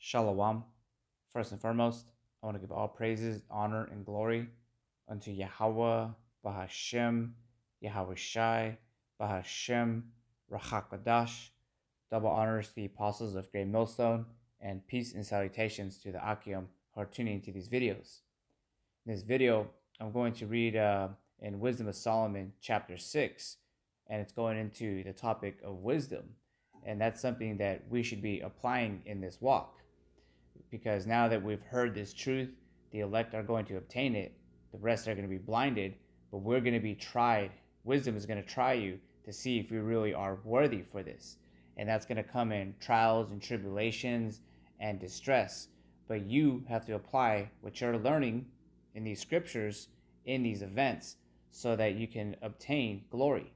Shalom. First and foremost, I want to give all praises, honor, and glory unto Yahweh, Bahashem, Yahweh Shai, Bahashem, Rachakadash. Double honors to the apostles of Great Millstone, and peace and salutations to the Akim who are tuning into these videos. In this video, I'm going to read in Wisdom of Solomon, chapter 6, and it's going into the topic of wisdom. And that's something that we should be applying in this walk. Because now that we've heard this truth, the elect are going to obtain it, the rest are going to be blinded, but we're going to be tried. Wisdom is going to try you to see if you really are worthy for this. And that's going to come in trials and tribulations and distress. But you have to apply what you're learning in these scriptures, in these events, so that you can obtain glory.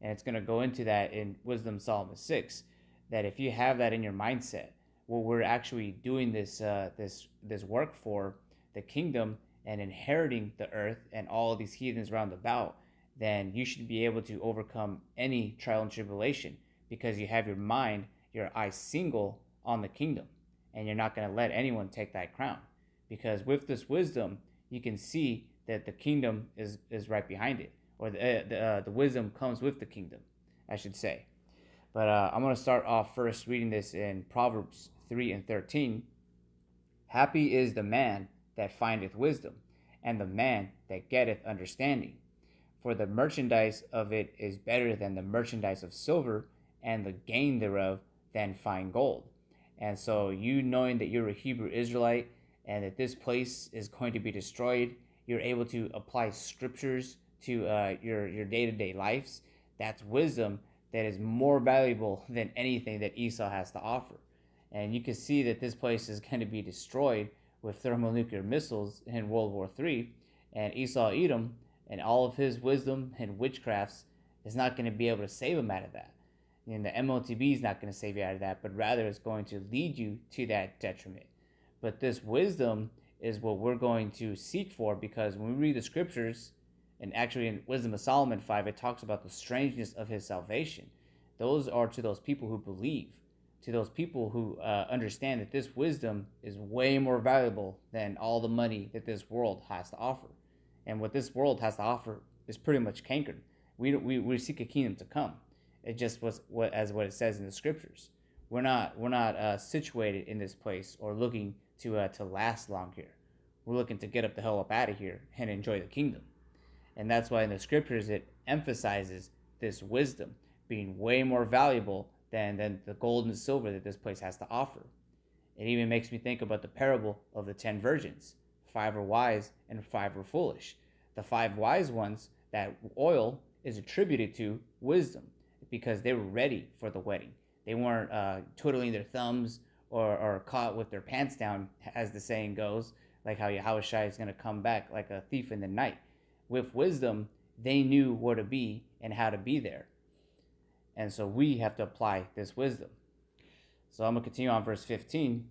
And it's going to go into that in Wisdom Solomon 6, that if you have that in your mindset, what we're actually doing this work for, the kingdom and inheriting the earth and all of these heathens round about, then you should be able to overcome any trial and tribulation because you have your mind, your eyes single on the kingdom, and you're not going to let anyone take that crown. Because with this wisdom, you can see that the kingdom is right behind it, or the wisdom comes with the kingdom, I should say. But I'm going to start off first reading this in Proverbs 3 and 13. Happy is the man that findeth wisdom, and the man that getteth understanding. For the merchandise of it is better than the merchandise of silver, and the gain thereof than fine gold. And so you knowing that you're a Hebrew Israelite, and that this place is going to be destroyed, you're able to apply scriptures to your day-to-day lives. That's wisdom that is more valuable than anything that Esau has to offer. And you can see that this place is going to be destroyed with thermonuclear missiles in World War III. And Esau Edom and all of his wisdom and witchcrafts is not going to be able to save him out of that. And the MOTB is not going to save you out of that, but rather it's going to lead you to that detriment. But this wisdom is what we're going to seek for, because when we read the scriptures, and actually in Wisdom of Solomon 5, it talks about the strangeness of his salvation. Those are to those people who believe, to those people who understand that this wisdom is way more valuable than all the money that this world has to offer. And what this world has to offer is pretty much cankered. We seek a kingdom to come. It just was what it says in the scriptures. We're not situated in this place or looking to last long here. We're looking to get up the hell up out of here and enjoy the kingdom. And that's why in the scriptures it emphasizes this wisdom being way more valuable than the gold and silver that this place has to offer. It even makes me think about the parable of the 10 virgins. 5 were wise and 5 were foolish. The 5 wise ones, that oil is attributed to wisdom because they were ready for the wedding. They weren't twiddling their thumbs or caught with their pants down, as the saying goes, like how Yahweh Shai is going to come back like a thief in the night. With wisdom, they knew where to be and how to be there. And so we have to apply this wisdom. So I'm going to continue on verse 15.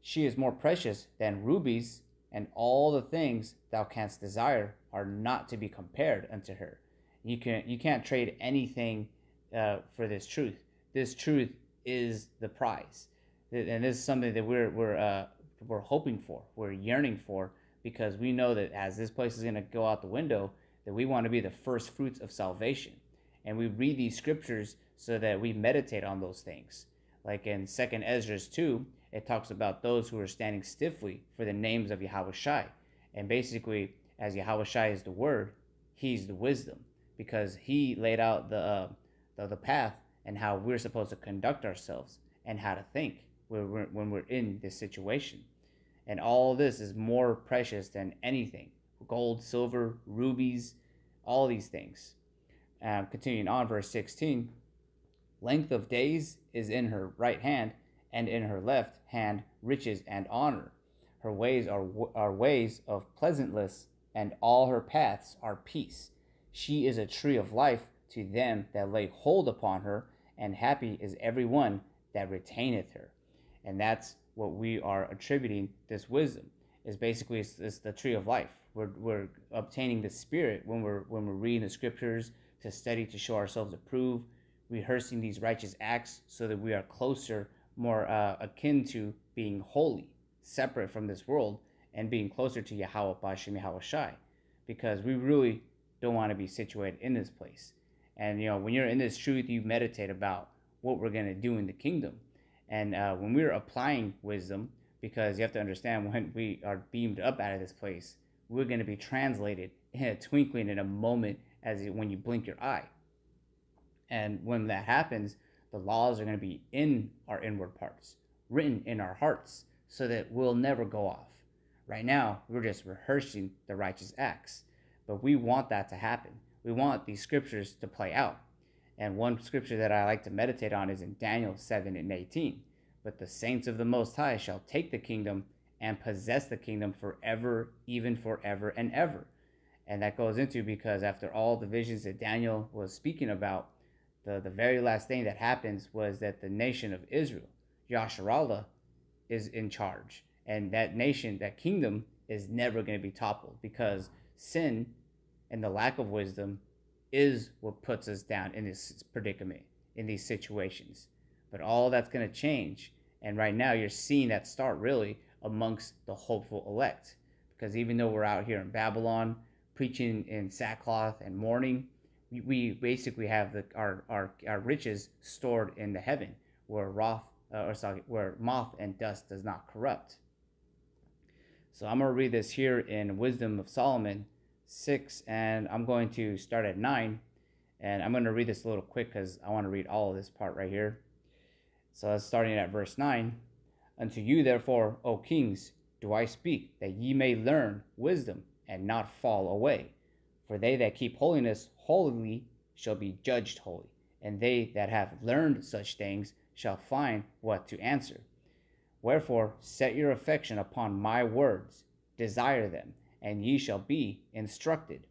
She is more precious than rubies, and all the things thou canst desire are not to be compared unto her. You can't trade anything for this truth. This truth is the prize. And this is something that we're hoping for, we're yearning for, because we know that as this place is going to go out the window, that we want to be the first fruits of salvation. And we read these scriptures so that we meditate on those things. Like in 2nd Ezra 2, it talks about those who are standing stiffly for the names of Yahweh Shai. And basically, as Yahweh Shai is the word, he's the wisdom, because he laid out the path and how we're supposed to conduct ourselves and how to think when we're in this situation. And all this is more precious than anything. Gold, silver, rubies, all these things. Continuing on, verse 16. Length of days is in her right hand, and in her left hand riches and honor. Her ways are ways of pleasantness, and all her paths are peace. She is a tree of life to them that lay hold upon her, and happy is every one that retaineth her. And that's what we are attributing this wisdom, is basically it's the tree of life. We're obtaining the spirit when we're reading the scriptures to study, to show ourselves approved, rehearsing these righteous acts so that we are closer more akin to being holy, separate from this world, and being closer to Yahweh Bashim Yahweh Shai, because we really don't want to be situated in this place. And when you're in this truth, you meditate about what we're going to do in the kingdom. And when we're applying wisdom, because you have to understand, when we are beamed up out of this place, we're going to be translated in a twinkling, in a moment, as when you blink your eye. And when that happens, the laws are going to be in our inward parts, written in our hearts, so that we'll never go off. Right now, we're just rehearsing the righteous acts, but we want that to happen. We want these scriptures to play out. And one scripture that I like to meditate on is in Daniel 7:18. But the saints of the Most High shall take the kingdom and possess the kingdom forever, even forever and ever. And that goes into, because after all the visions that Daniel was speaking about, the very last thing that happens was that the nation of Israel, Yasharallah, is in charge. And that nation, that kingdom, is never going to be toppled, because sin and the lack of wisdom is what puts us down in this predicament, in these situations. But all that's going to change. And right now you're seeing that start really amongst the hopeful elect. Because even though we're out here in Babylon preaching in sackcloth and mourning, we basically have our riches stored in the heaven, where where moth and dust does not corrupt. So I'm going to read this here in Wisdom of Solomon 6, and I'm going to start at 9, and I'm going to read this a little quick because I want to read all of this part right here. So that's starting at verse 9. Unto you therefore, O kings, do I speak, that ye may learn wisdom and not fall away. For they that keep holiness holily shall be judged holy, and they that have learned such things shall find what to answer. Wherefore set your affection upon my words, desire them, and ye shall be instructed.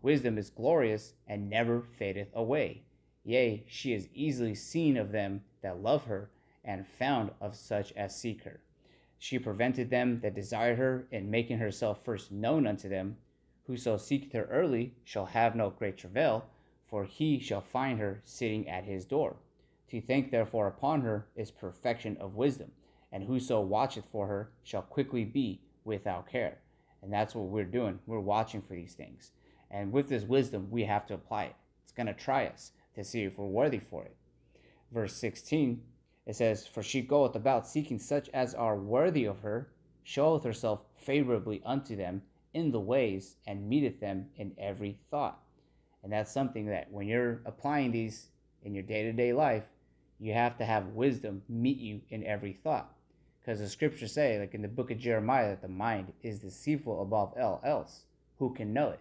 Wisdom is glorious and never fadeth away. Yea, she is easily seen of them that love her, and found of such as seek her. She prevented them that desired her, in making herself first known unto them. Whoso seeketh her early shall have no great travail, for he shall find her sitting at his door. To think therefore upon her is perfection of wisdom, and whoso watcheth for her shall quickly be without care. And that's what we're doing. We're watching for these things. And with this wisdom, we have to apply it. It's going to try us to see if we're worthy for it. Verse 16, it says, For she goeth about seeking such as are worthy of her, showeth herself favorably unto them in the ways, and meeteth them in every thought. And that's something that when you're applying these in your day-to-day life, you have to have wisdom meet you in every thought. Because the scriptures say, like in the book of Jeremiah, that the mind is deceitful above all else. Who can know it?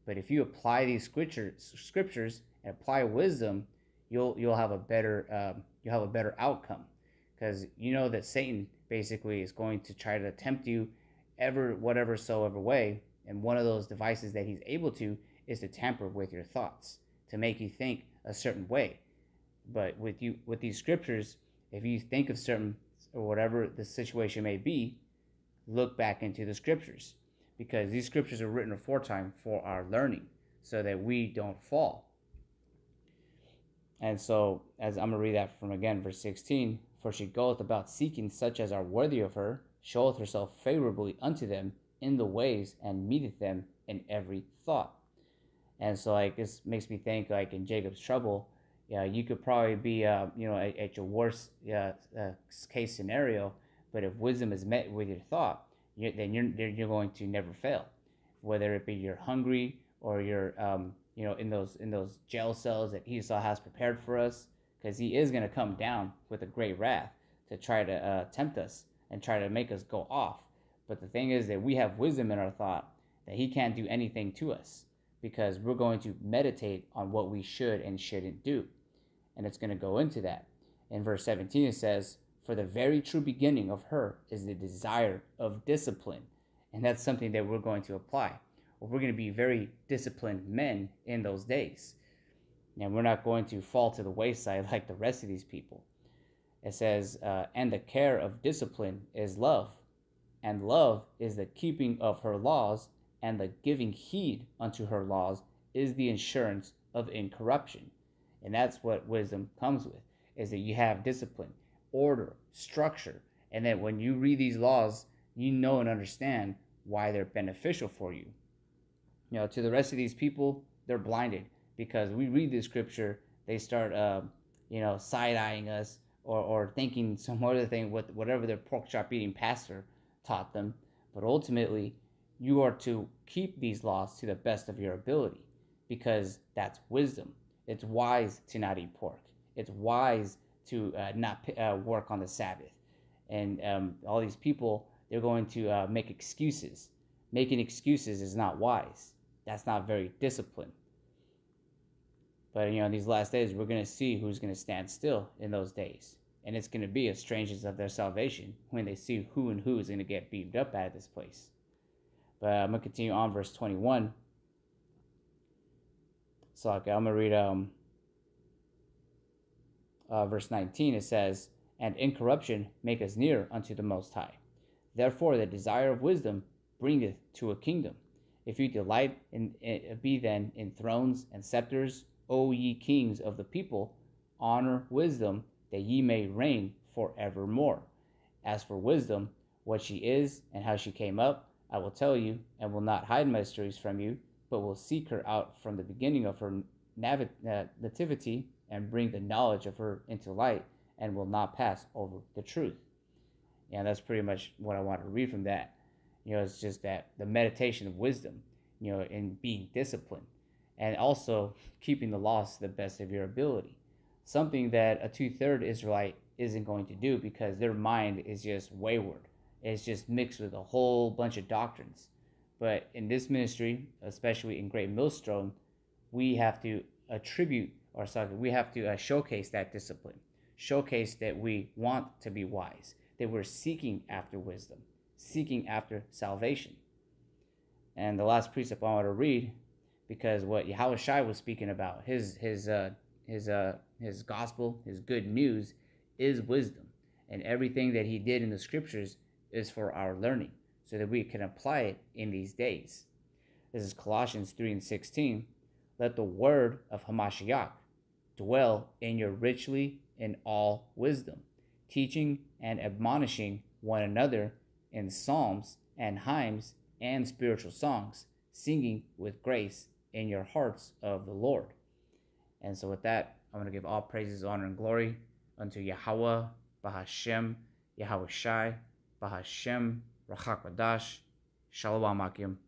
But if you apply these scriptures and apply wisdom, you'll have a better outcome. Because you know that Satan basically is going to try to tempt you whatever way, and one of those devices that he's able to is to tamper with your thoughts, to make you think a certain way. But with these scriptures, if you think of certain, or whatever the situation may be, look back into the scriptures, because these scriptures are written aforetime for our learning, so that we don't fall. And so, as I'm going to read that from again, verse 16, For she goeth about seeking such as are worthy of her, showeth herself favorably unto them in the ways, and meeteth them in every thought. And so, like, this makes me think, like, in Jacob's trouble, you could probably be, at your worst case scenario, but if wisdom is met with your thought, then you're going to never fail. Whether it be you're hungry, or you're, in those jail cells that Esau has prepared for us, because he is going to come down with a great wrath to try to tempt us and try to make us go off. But the thing is that we have wisdom in our thought, that he can't do anything to us, because we're going to meditate on what we should and shouldn't do. And it's going to go into that. In verse 17 it says, For the very true beginning of her is the desire of discipline. And that's something that we're going to apply. We're going to be very disciplined men in those days. And we're not going to fall to the wayside like the rest of these people. It says, And the care of discipline is love. And love is the keeping of her laws, and the giving heed unto her laws is the insurance of incorruption. And that's what wisdom comes with, is that you have discipline. order, structure. And that when you read these laws, you know and understand why they're beneficial for you. To the rest of these people, they're blinded because we read the scripture, they start, side eyeing us, or thinking some other thing, whatever their pork chop eating pastor taught them. But ultimately, you are to keep these laws to the best of your ability because that's wisdom. It's wise to not eat pork. It's wise to not work on the Sabbath. And all these people, they're going to make excuses. Making excuses is not wise. That's not very disciplined. But in these last days, we're going to see who's going to stand still in those days. And it's going to be as strangers of their salvation when they see who and who is going to get beamed up out of this place. But I'm going to continue on verse 21. So I'm going to read verse 19. It says, "And incorruption make us near unto the Most High. Therefore the desire of wisdom bringeth to a kingdom. If you delight be then in thrones and scepters, O ye kings of the people, honor wisdom, that ye may reign forevermore. As for wisdom, what she is and how she came up, I will tell you, and will not hide my mysteries from you, but will seek her out from the beginning of her nativity, and bring the knowledge of her into light, and will not pass over the truth." And that's pretty much what I want to read from that. It's just that the meditation of wisdom, in being disciplined, and also keeping the laws to the best of your ability. Something that a 2/3 Israelite isn't going to do because their mind is just wayward. It's just mixed with a whole bunch of doctrines. But in this ministry, especially in Great Millstone, we have to we have to showcase that discipline, showcase that we want to be wise, that we're seeking after wisdom, seeking after salvation. And the last precept I want to read, because what Yahushua was speaking about, his gospel, his good news, is wisdom, and everything that he did in the scriptures is for our learning, so that we can apply it in these days. This is Colossians 3:16. "Let the word of Hamashiach dwell in you richly in all wisdom, teaching and admonishing one another in psalms and hymns and spiritual songs, singing with grace in your hearts of the Lord." And so with that, I'm going to give all praises, honor, and glory unto Yahweh, Bahashem, Yahweh Shai, Bahashem, Rachak Wadash, Shalom Akim.